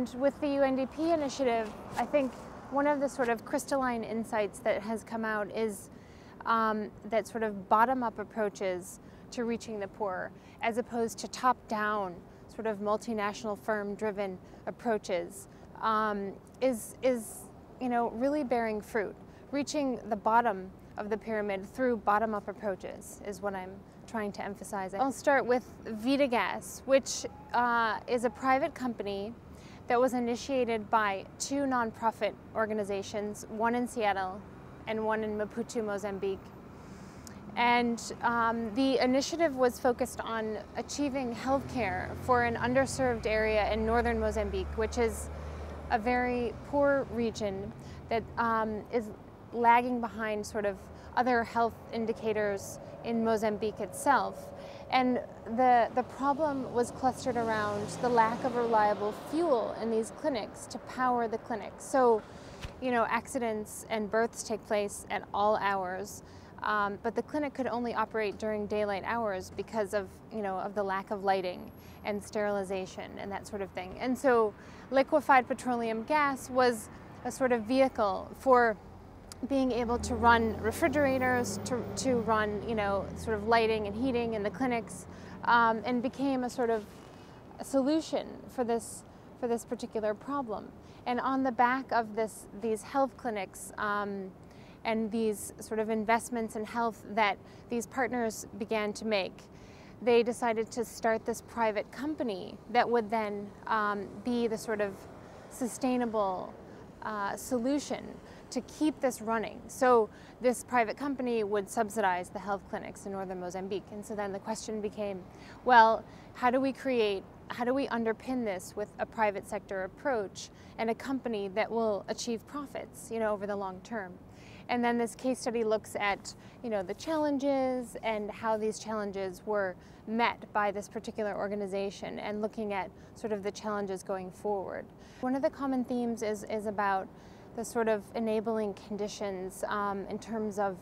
And with the UNDP initiative, I think one of the sort of crystalline insights that has come out is that sort of bottom-up approaches to reaching the poor, as opposed to top-down sort of multinational firm-driven approaches, is really bearing fruit. Reaching the bottom of the pyramid through bottom-up approaches is what I'm trying to emphasize. I'll start with Vitagas, which is a private company that was initiated by two nonprofit organizations, one in Seattle and one in Maputo, Mozambique. And the initiative was focused on achieving healthcare for an underserved area in northern Mozambique, which is a very poor region that is lagging behind sort of other health indicators in Mozambique itself. And the problem was clustered around the lack of reliable fuel in these clinics to power the clinics. So, accidents and births take place at all hours, but the clinic could only operate during daylight hours because of the lack of lighting and sterilization and that sort of thing. And so liquefied petroleum gas was a sort of vehicle for being able to run refrigerators, to run, sort of lighting and heating in the clinics, and became a sort of a solution for this particular problem. And on the back of these health clinics and these sort of investments in health that these partners began to make, they decided to start this private company that would then be the sort of sustainable solution to keep this running. So this private company would subsidize the health clinics in northern Mozambique. And so then the question became, well, how do we underpin this with a private sector approach and a company that will achieve profits, over the long term? And then this case study looks at, the challenges and how these challenges were met by this particular organization, and looking at sort of the challenges going forward. One of the common themes is about the sort of enabling conditions in terms of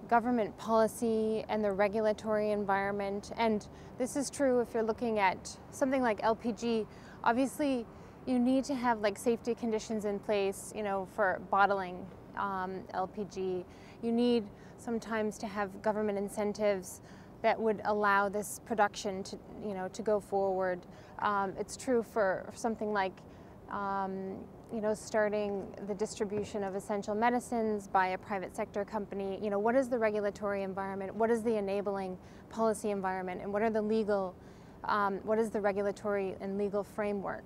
government policy and the regulatory environment. And this is true if you're looking at something like LPG. Obviously, you need to have safety conditions in place, for bottling LPG. You need sometimes to have government incentives that would allow this production to go forward. It's true for something like starting the distribution of essential medicines by a private sector company. What is the regulatory environment? What is the enabling policy environment? And what are the legal, what is the regulatory and legal framework?